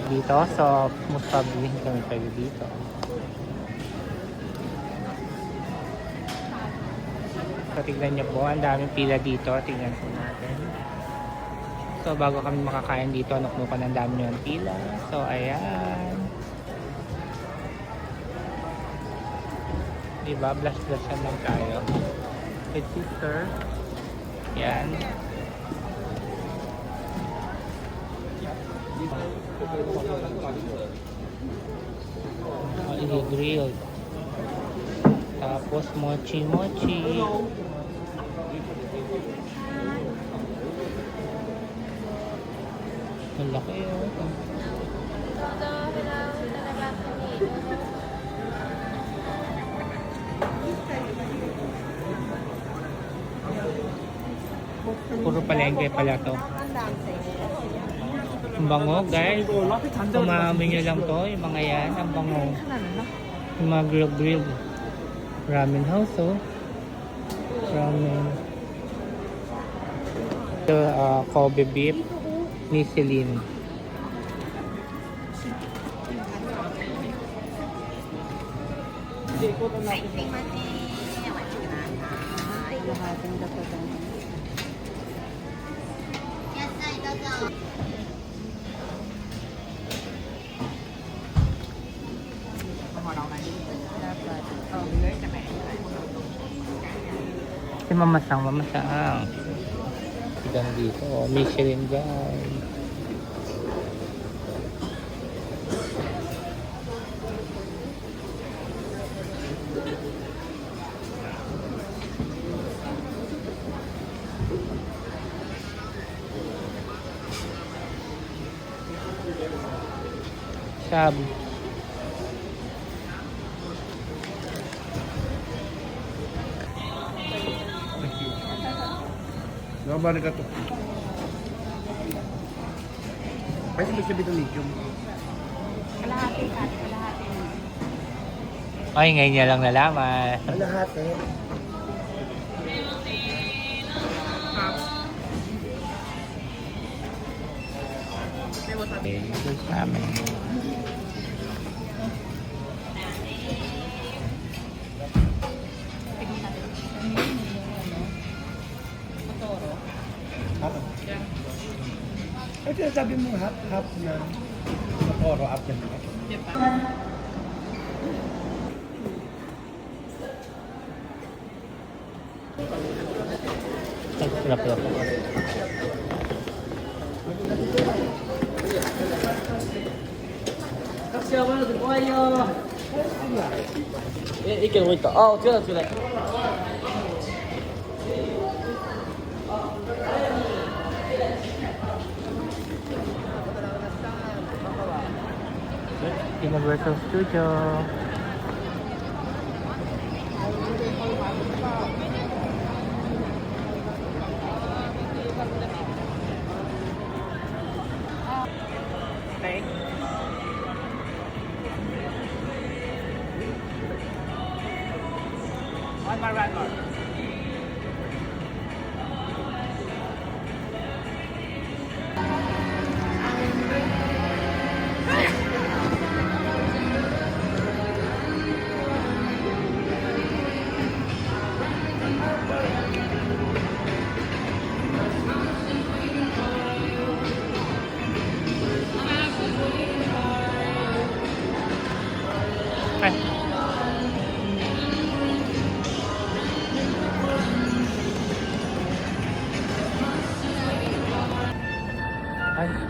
dito. So, most probably kami pwede dito. So, tignan niyo po. Ang daming pila dito. Tignan po natin. So, bago kami makakain dito, nuknukan ang dami yung pila. So, ayan. Diba? Blush-blushan lang tayo. With sister. Yan. I-grill. Tapos mochi-mochi. Ang laki yun. Puro palengke pala to. Ang bango guys. Kumaamoy nyo lang to. Yung mga yan. Ang bango. Yung mga grill. Ramen house oh. Ramen. Ito Kobe beef. Michelin. Si mamasang. Tignan dito. Michelin guys. Shab. Nabalik ka to. Ay, sabi ito medium. Kalahati. Ay, ngayon niya lang nalaman. Kalahati. Okay, here's ramen. Ay, sabi mo half na Toro up yan. Sarap.一个味道哦，这个出来。Universal Studio. Okay. One more.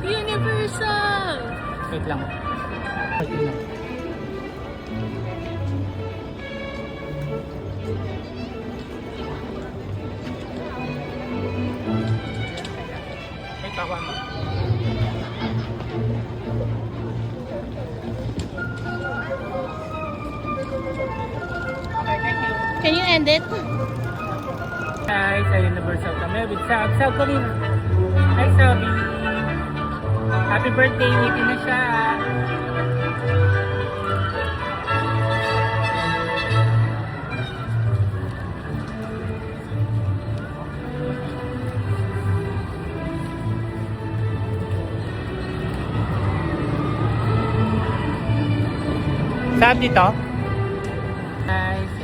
Universal! Wait lang. May tawa mo. Okay, thank you. Can you end it? Hi, sa Universal kami with Sab ko rin. Hi, Sabi. Happy birthday, ngiti na siya. Saan dito? Nice.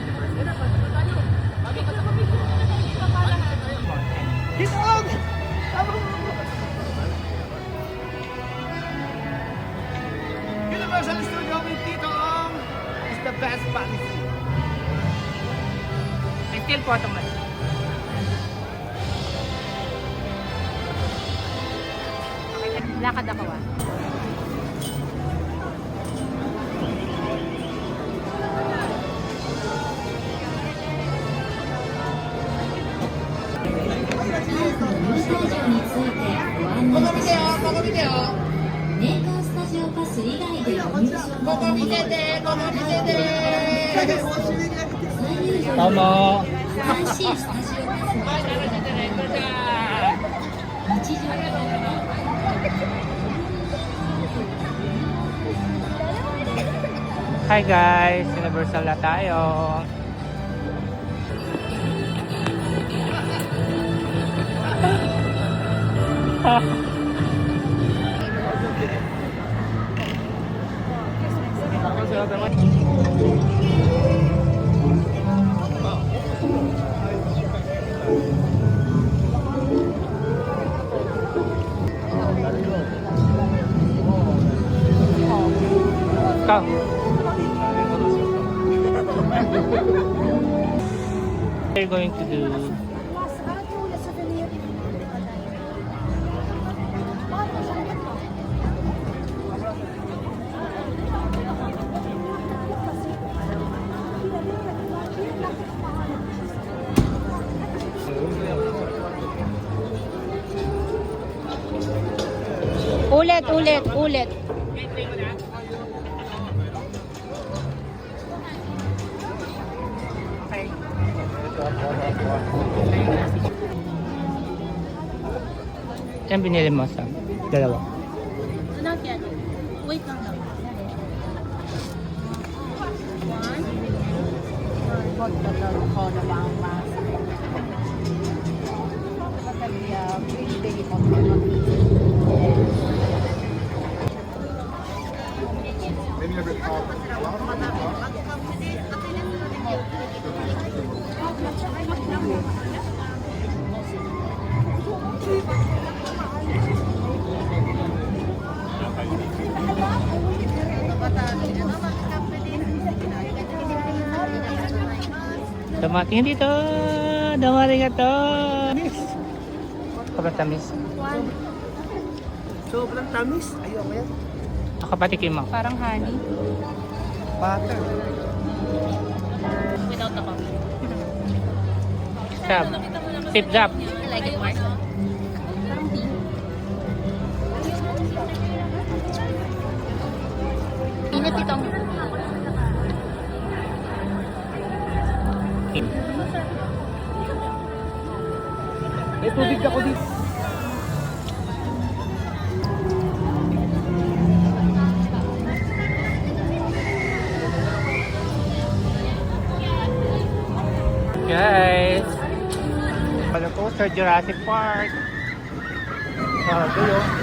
Universal Studio with Tito Ong is the best policy. May still photo man. Lakad ako ah. Tomo. 新しいスタジオパスが日常の Hi guys, Universal na tayo. Come. We're going to do ulit. Yan binili mo sa dalawa. Not yet. Wait lang daw. Dumating dito. Dumating ito. Kapatamis. Sobrang tamis. Ayoko yan. Nakapatikim mo. Parang honey. Butter. Without the coffee. Sab. Sip zap. I like it more. Parang tea. Init itong. May tubig ako dito. Guys. Pala po sa Jurassic Park. Oh, dulo.